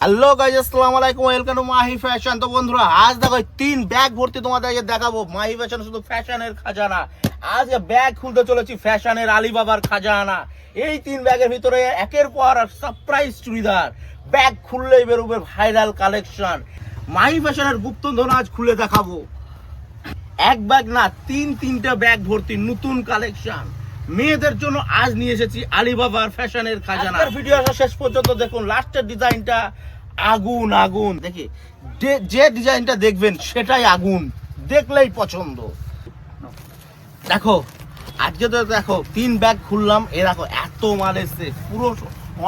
Hello guys, আসসালামু আলাইকুম, welcome to Mahi fashion. তো বন্ধুরা, আজ দেখো 3 ব্যাগ ভর্তি তোমাদেরকে দেখাবো। মাহি ফ্যাশন শুধু ফ্যাশনের খাজানা। আজকে ব্যাগ খুলতে চলেছি ফ্যাশনের আলিবাবার খাজানা। এই 3 ব্যাগের ভিতরে একের পর সারপ্রাইজ চুড়িদার, ব্যাগ খুললেই বেরোবে ভাইরাল কালেকশন। মাহি ফ্যাশনের গুপ্তধন আজ খুলে দেখাবো। এক ব্যাগ না, তিনটা ব্যাগ ভর্তি নতুন কালেকশন মেয়েদের জন্য আজ নিয়ে এসেছি আলিবাবার ফ্যাশনের খাজানা। ভিডিও শেষ পর্যন্ত দেখুন, লাস্টের ডিজাইনটা আগুন আগুন। দেখি যে ডিজাইনটা দেখবেন সেটাই আগুন, দেখলেই পছন্দ। দেখো আজকে তো দেখো 3 ব্যাগ খুললাম, এ দেখো এত মাল এসছে। পুরো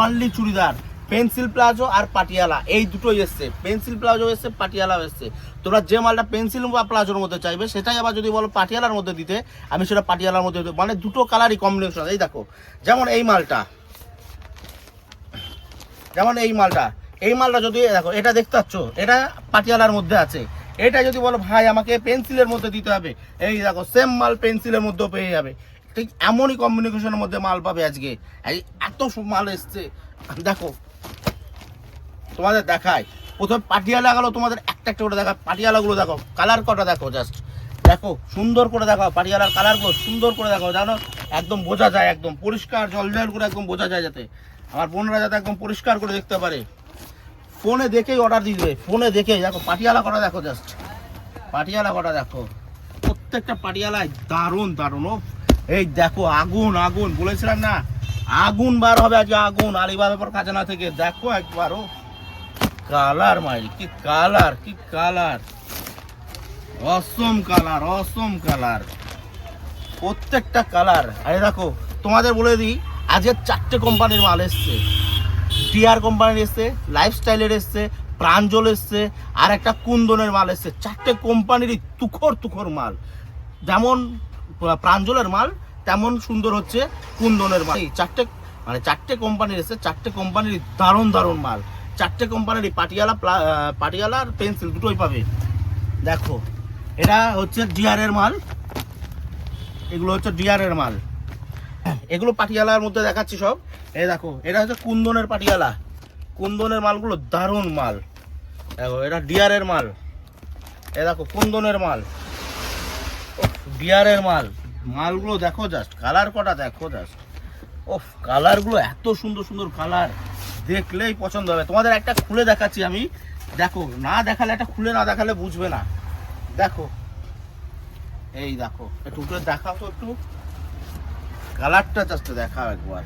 অনলি চুড়িদার, পেন্সিল প্লাজো আর পাটিয়ালা, এই দুটোই এসছে। পেন্সিল প্লাজো এসছে, পাটিয়ালাও এসছে। তোমরা যে মালটা পেন্সিল বা প্লাজোর মধ্যে চাইবে সেটাই আবার যদি বলো পাটিয়ালার মধ্যে দিতে, আমি সেটা পাটিয়ালার মধ্যে দিতে, মানে দুটো কালারই কম্বিনেশন। এই দেখো, যেমন এই মালটা যদি দেখো, এটা দেখতে পাচ্ছ, এটা পাটিয়ালার মধ্যে আছে। এটা যদি বলো ভাই আমাকে পেন্সিলের মধ্যে দিতে হবে, এই দেখো সেম মাল পেন্সিলের মধ্যেও পেয়ে যাবে। ঠিক এমনই কম্বিনেশনের মধ্যে মাল পাবে আজকে। এই এত মাল এসছে। দেখো তোমাদের দেখায়, প্রথমে পাটিয়ালা গেল, তোমাদের একটা করে দেখা। পাটিয়ালাগুলো দেখো, কালার কটা দেখো, জাস্ট দেখো, সুন্দর করে দেখো। পাটিয়ালার কালারগুলো সুন্দর করে দেখো, জানো একদম বোঝা যায়, একদম পরিষ্কার জল করে একদম বোঝা যায়, যাতে আমার বোনরা যাতে একদম পরিষ্কার করে দেখতে পারে। ফোনে দেখেই অর্ডার দিয়ে দেবে, ফোনে দেখেই। দেখো পাটিয়ালা কটা দেখো, জাস্ট পাটিয়ালা কটা দেখো, প্রত্যেকটা পাটিয়ালায় দারুণ দারুণ। ও এই দেখো, আগুন আগুন, বলেছিলাম না আগুন বার হবে আজকে, আগুন আলিবাবার খাজানা থেকে। দেখো একবার, ও কালার মাইল, কি কালার, কি কালার, অসম কালার, অসম কালার, প্রত্যেকটা কালার। আরে দেখো তোমাদের বলে দিই, আজকে 4টে কোম্পানির মাল এসছে। ডিআর কোম্পানির এসছে, লাইফস্টাইলের এসছে, প্রাঞ্জল এসছে, আর একটা কুন্দনের মাল এসছে। 4টে কোম্পানিরই তুখর মাল। যেমন প্রাঞ্জলের মাল তেমন সুন্দর হচ্ছে কুন্দনের মাল। 4টে কোম্পানির এসছে, 4টে কোম্পানির দারুণ দারুণ মাল। 4টে কোম্পানিরই পাটিয়ালা আর পেন্সিল দুটোই পাবে। দেখো এটা হচ্ছে ডিআরের মাল, এগুলো হচ্ছে ডিআরের মাল, এগুলো পাটিয়ালার মধ্যে দেখাচ্ছি সব। এই দেখো এটা হচ্ছে কুন্দনের পাটিয়ালা, কুন্দনের মালগুলো দারুণ মাল। দেখো এটা ডিআরের মাল, এই দেখো কুন্দনের মাল, ডিআরের মাল। মালগুলো দেখো, জাস্ট কালার কটা দেখো, জাস্ট ওফ, কালারগুলো এত সুন্দর সুন্দর কালার, দেখলেই পছন্দ হবে। তোমাদের একটা খুলে দেখাচ্ছি আমি, দেখো না দেখালে, একটা খুলে না দেখালে বুঝবে না। দেখো এই দেখো, একটু উঠে দেখাও তো, একটু কালারটা জাস্ট দেখাও একবার,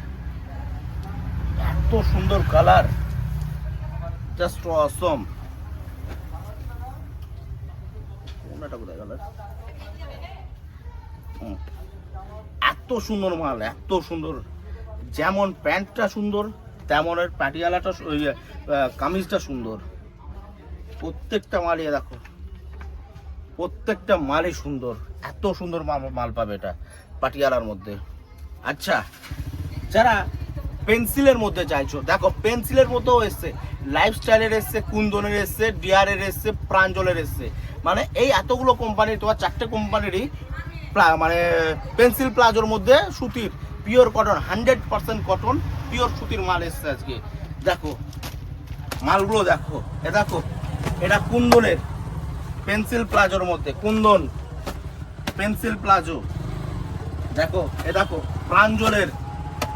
এত সুন্দর কালার, জাস্ট অসম। কোনটা কোথায় কালার, এত সুন্দর মাল, এত সুন্দর। যেমন প্যান্টটা সুন্দর, তেমন এর পাটিয়ালাটা, কামিজটা সুন্দর। প্রত্যেকটা মালই দেখো, প্রত্যেকটা মালই সুন্দর, এত সুন্দর মাল পাবে এটা পাটিয়ালার মধ্যে। আচ্ছা, যারা পেন্সিলের মধ্যে চাইছো, দেখো পেন্সিলের মধ্যেও এসছে, লাইফস্টাইলের এসছে, কুন্দনের এসছে, ডিআরের এসছে, প্রাঞ্জলের এসছে। মানে এই এতগুলো কোম্পানির, তোমার 4টে কোম্পানিরই মানে পেন্সিল প্লাজোর মধ্যে সুতির পিওর কটন, 100% কটন পিওর সুতির মাল এসছে আজকে। দেখো মালগুলো দেখো, এ দেখো এটা কুন্দনের পেন্সিল প্লাজোর মধ্যে, কুন্দন পেন্সিল প্লাজো। দেখো এ দেখো প্রাঞ্জলের,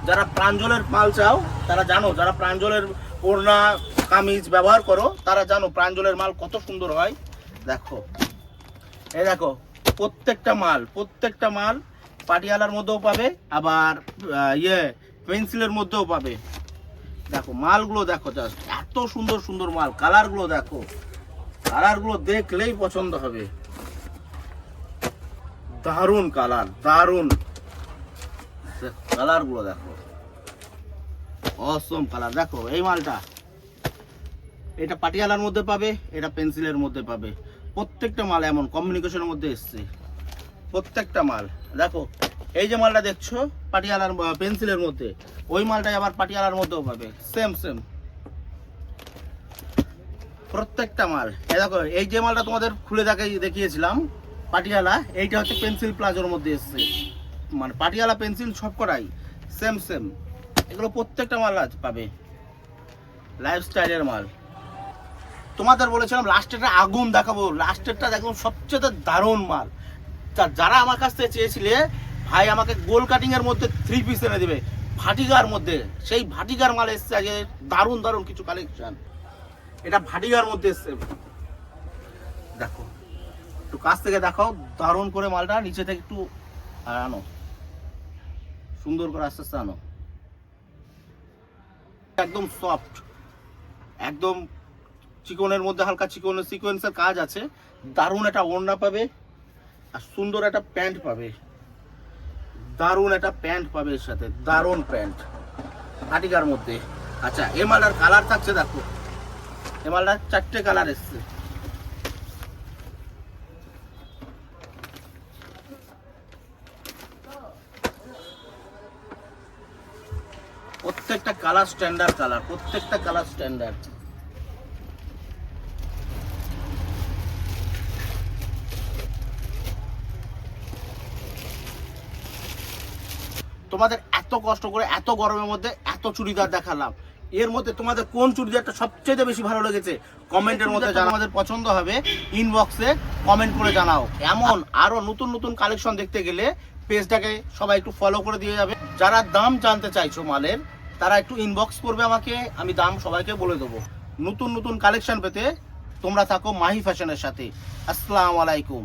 যারা প্রাঞ্জলের মাল চাও তারা জানো, যারা প্রাঞ্জলের ওড়না কামিজ ব্যবহার করো তারা জানো প্রাঞ্জলের মাল কত সুন্দর হয়। দেখো এই দেখো, প্রত্যেকটা মাল পাটিয়ালার মধ্যেও পাবে, আবার পেন্সিলের মধ্যেও পাবে। দেখো মালগুলো দেখো, জাস্ট এত সুন্দর সুন্দর মাল। কালারগুলো দেখো, কালারগুলো দেখলেই পছন্দ হবে, দারুণ কালার, দারুণ কালারগুলো দেখো, অসম কালার। দেখো এই মালটা, এটা পাটিয়ালার মধ্যে পাবে, এটা পেন্সিলের মধ্যে পাবে। প্রত্যেকটা মাল এমন কমিউনিকেশনের মধ্যে এসছে, প্রত্যেকটা মাল। দেখো এই যে মালটা দেখছো পাটিয়ালার পেন্সিলের মধ্যে, ওই মালটাই আবার পাটিয়ালার মধ্যেও পাবে, সেম সেম প্রত্যেকটা মাল। দেখো এই যে মালটা তোমাদের খুলে দেখিয়েছিলাম পাটিয়ালা, এইটা হচ্ছে পেন্সিল প্লাজোর মধ্যে এসছে। মানে পাটিয়ালা পেন্সিল সবকটাই সেম সেম, এগুলো প্রত্যেকটা মাল পাবে। লাইফস্টাইলের মাল, তোমাদের বলেছিলাম লাস্টেরটা আগুন দেখাবো, লাস্টেরটা দেখো সবচেয়ে দারুণ মাল। যারা আমার কাছ থেকে চেয়েছিলে ভাই আমাকে গোল কাটিং এর মধ্যে 3 পিস এনে দিবে ভাটিগার মধ্যে, সেই ভাটিগার মাল এসছে আজকে দারুণ দারুণ কিছু কালেকশন। এটা ভাটিগার মধ্যে এসছে, দেখো একটু কাছ থেকে দেখাও দারুণ করে মালটা, নিচে থেকে একটু আনো, সুন্দর করে আস্তে আস্তে আনো, একদম সফট, একদম চিকনের মধ্যে হালকা চিকনের সিকোয়েন্সের কাজ আছে, দারুণ একটা ওড়না পাবে আর সুন্দর একটা প্যান্ট পাবে, দারুণ একটা প্যান্ট পাবে এর সাথে, দারুণ প্যান্ট ভাটিকার মধ্যে। আচ্ছা এই মালটার কালার থাকছে, দেখো এই মালটার 4টে কালার এসছে, প্রত্যেকটা কালার স্ট্যান্ডার্ড কালার, প্রত্যেকটা কালার স্ট্যান্ডার্ড। তোমাদের এত কষ্ট করে এত গরমের মধ্যে এত চুড়িদার দেখালাম, এর মধ্যে তোমাদের কোন চুড়িদারটা সবচেয়ে বেশি ভালো লেগেছে কমেন্টের মধ্যে জানাও, আমাদের পছন্দ হবে ইনবক্সে কমেন্ট করে জানাও। এমন আরো নতুন নতুন কালেকশন দেখতে গেলে পেজটাকে সবাই একটু ফলো করে দিয়ে যাবে। যারা দাম জানতে চাইছো মালের তারা একটু ইনবক্স করবে আমাকে, আমি দাম সবাইকে বলে দেবো। নতুন নতুন কালেকশন পেতে তোমরা থাকো মাহি ফ্যাশনের সাথে। আসসালামু আলাইকুম।